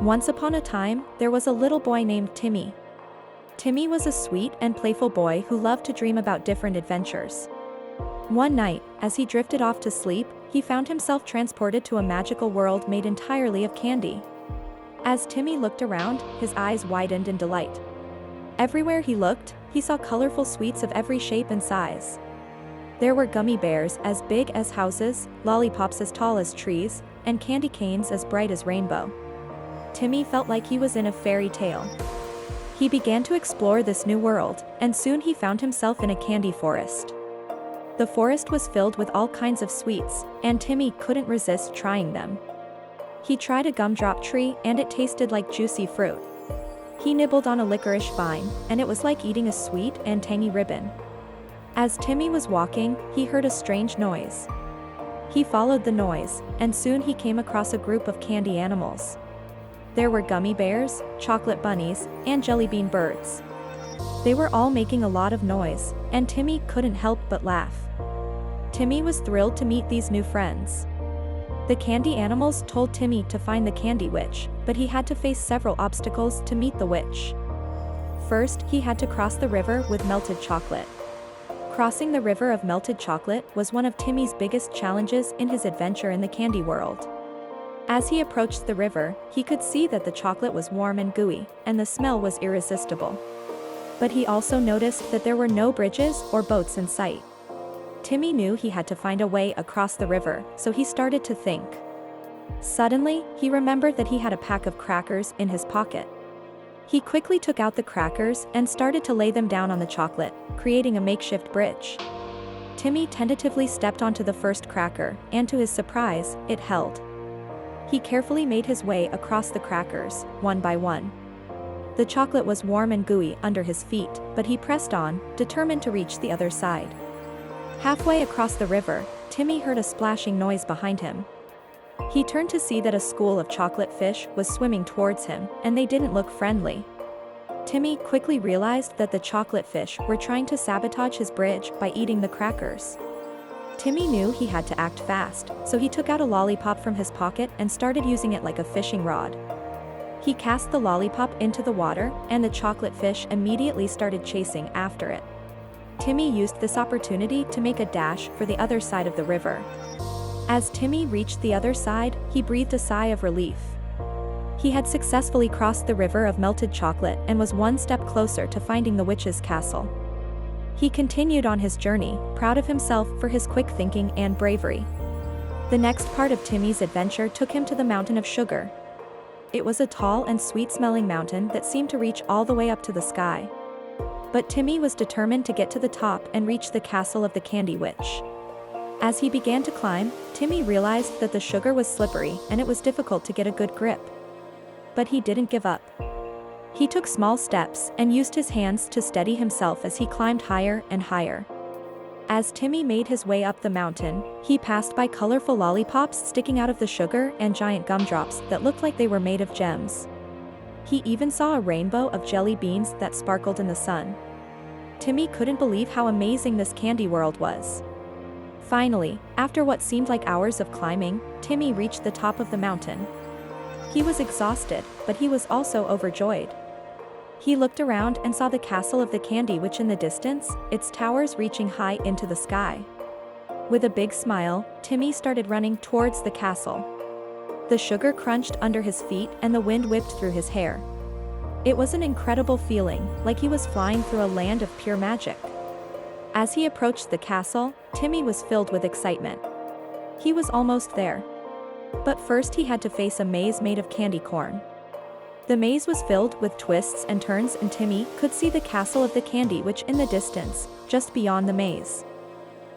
Once upon a time, there was a little boy named Timmy. Timmy was a sweet and playful boy who loved to dream about different adventures. One night, as he drifted off to sleep, he found himself transported to a magical world made entirely of candy. As Timmy looked around, his eyes widened in delight. Everywhere he looked, he saw colorful sweets of every shape and size. There were gummy bears as big as houses, lollipops as tall as trees, and candy canes as bright as rainbow. Timmy felt like he was in a fairy tale. He began to explore this new world, and soon he found himself in a candy forest. The forest was filled with all kinds of sweets, and Timmy couldn't resist trying them. He tried a gumdrop tree and it tasted like juicy fruit. He nibbled on a licorice vine, and it was like eating a sweet and tangy ribbon. As Timmy was walking, he heard a strange noise. He followed the noise, and soon he came across a group of candy animals. There were gummy bears, chocolate bunnies, and jelly bean birds. They were all making a lot of noise, and Timmy couldn't help but laugh. Timmy was thrilled to meet these new friends. The candy animals told Timmy to find the candy witch, but he had to face several obstacles to meet the witch. First, he had to cross the river with melted chocolate. Crossing the river of melted chocolate was one of Timmy's biggest challenges in his adventure in the candy world. As he approached the river, he could see that the chocolate was warm and gooey, and the smell was irresistible. But he also noticed that there were no bridges or boats in sight. Timmy knew he had to find a way across the river, so he started to think. Suddenly, he remembered that he had a pack of crackers in his pocket. He quickly took out the crackers and started to lay them down on the chocolate, creating a makeshift bridge. Timmy tentatively stepped onto the first cracker, and to his surprise, it held. He carefully made his way across the crackers, one by one. The chocolate was warm and gooey under his feet, but he pressed on, determined to reach the other side. Halfway across the river, Timmy heard a splashing noise behind him. He turned to see that a school of chocolate fish was swimming towards him, and they didn't look friendly. Timmy quickly realized that the chocolate fish were trying to sabotage his bridge by eating the crackers. Timmy knew he had to act fast, so he took out a lollipop from his pocket and started using it like a fishing rod. He cast the lollipop into the water, and the chocolate fish immediately started chasing after it. Timmy used this opportunity to make a dash for the other side of the river. As Timmy reached the other side, he breathed a sigh of relief. He had successfully crossed the river of melted chocolate and was one step closer to finding the witch's castle. He continued on his journey, proud of himself for his quick thinking and bravery. The next part of Timmy's adventure took him to the Mountain of Sugar. It was a tall and sweet-smelling mountain that seemed to reach all the way up to the sky. But Timmy was determined to get to the top and reach the castle of the Candy Witch. As he began to climb, Timmy realized that the sugar was slippery and it was difficult to get a good grip. But he didn't give up. He took small steps and used his hands to steady himself as he climbed higher and higher. As Timmy made his way up the mountain, he passed by colorful lollipops sticking out of the sugar and giant gumdrops that looked like they were made of gems. He even saw a rainbow of jelly beans that sparkled in the sun. Timmy couldn't believe how amazing this candy world was. Finally, after what seemed like hours of climbing, Timmy reached the top of the mountain. He was exhausted, but he was also overjoyed. He looked around and saw the castle of the Candy Witch in the distance, its towers reaching high into the sky. With a big smile, Timmy started running towards the castle. The sugar crunched under his feet and the wind whipped through his hair. It was an incredible feeling, like he was flying through a land of pure magic. As he approached the castle, Timmy was filled with excitement. He was almost there. But first he had to face a maze made of candy corn. The maze was filled with twists and turns, and Timmy could see the castle of the Candy Witch in the distance, just beyond the maze.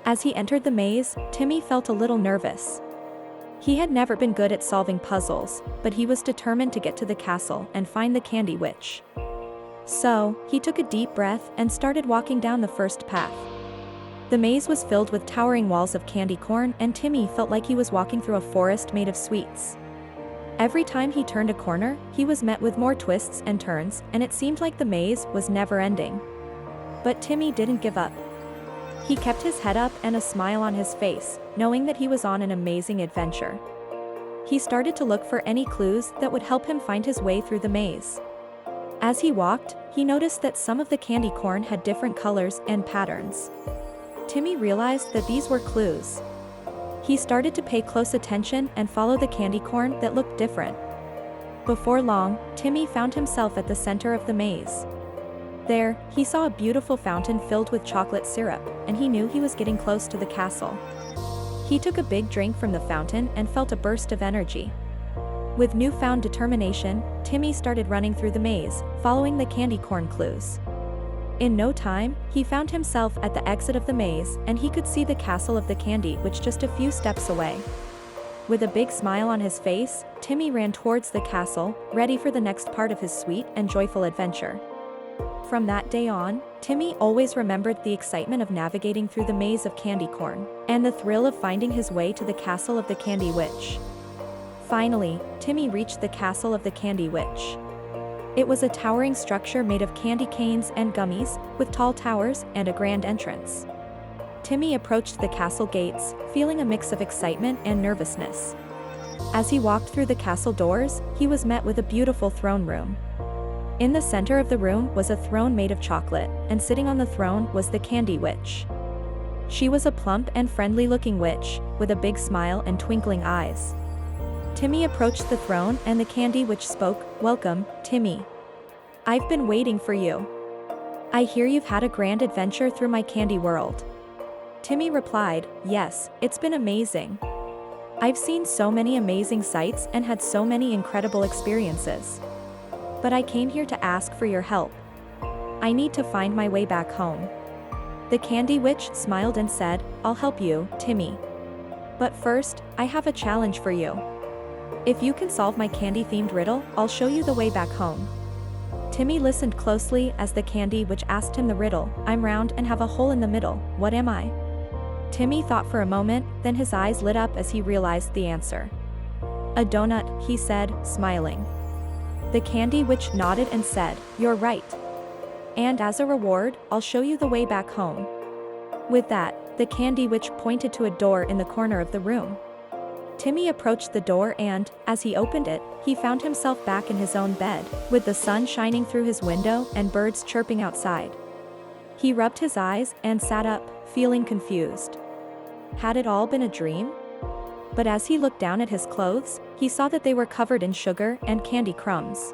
As he entered the maze, Timmy felt a little nervous. He had never been good at solving puzzles, but he was determined to get to the castle and find the Candy Witch. So, he took a deep breath and started walking down the first path. The maze was filled with towering walls of candy corn, and Timmy felt like he was walking through a forest made of sweets. Every time he turned a corner, he was met with more twists and turns, and it seemed like the maze was never ending. But Timmy didn't give up. He kept his head up and a smile on his face, knowing that he was on an amazing adventure. He started to look for any clues that would help him find his way through the maze. As he walked, he noticed that some of the candy corn had different colors and patterns. Timmy realized that these were clues. He started to pay close attention and follow the candy corn that looked different. Before long, Timmy found himself at the center of the maze. There, he saw a beautiful fountain filled with chocolate syrup, and he knew he was getting close to the castle. He took a big drink from the fountain and felt a burst of energy. With newfound determination, Timmy started running through the maze, following the candy corn clues. In no time, he found himself at the exit of the maze, and he could see the castle of the candy which just a few steps away. With a big smile on his face, Timmy ran towards the castle, ready for the next part of his sweet and joyful adventure. From that day on, Timmy always remembered the excitement of navigating through the maze of candy corn, and the thrill of finding his way to the castle of the Candy Witch. Finally, Timmy reached the castle of the Candy Witch. It was a towering structure made of candy canes and gummies, with tall towers and a grand entrance. Timmy approached the castle gates, feeling a mix of excitement and nervousness. As he walked through the castle doors, he was met with a beautiful throne room. In the center of the room was a throne made of chocolate, and sitting on the throne was the Candy Witch. She was a plump and friendly-looking witch, with a big smile and twinkling eyes. Timmy approached the throne and the Candy Witch spoke, "Welcome, Timmy. I've been waiting for you. I hear you've had a grand adventure through my candy world." Timmy replied, "Yes, it's been amazing. I've seen so many amazing sights and had so many incredible experiences. But I came here to ask for your help. I need to find my way back home." The Candy Witch smiled and said, "I'll help you, Timmy. But first, I have a challenge for you. If you can solve my candy-themed riddle, I'll show you the way back home." Timmy listened closely as the Candy Witch asked him the riddle, "I'm round and have a hole in the middle, what am I?" Timmy thought for a moment, then his eyes lit up as he realized the answer. "A donut," he said, smiling. The Candy Witch nodded and said, "You're right. And as a reward, I'll show you the way back home." With that, the Candy Witch pointed to a door in the corner of the room. Timmy approached the door and, as he opened it, he found himself back in his own bed, with the sun shining through his window and birds chirping outside. He rubbed his eyes and sat up, feeling confused. Had it all been a dream? But as he looked down at his clothes, he saw that they were covered in sugar and candy crumbs.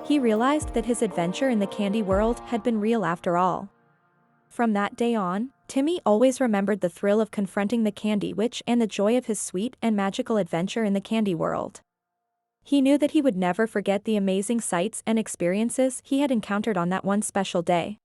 He realized that his adventure in the candy world had been real after all. From that day on, Timmy always remembered the thrill of confronting the Candy Witch and the joy of his sweet and magical adventure in the candy world. He knew that he would never forget the amazing sights and experiences he had encountered on that one special day.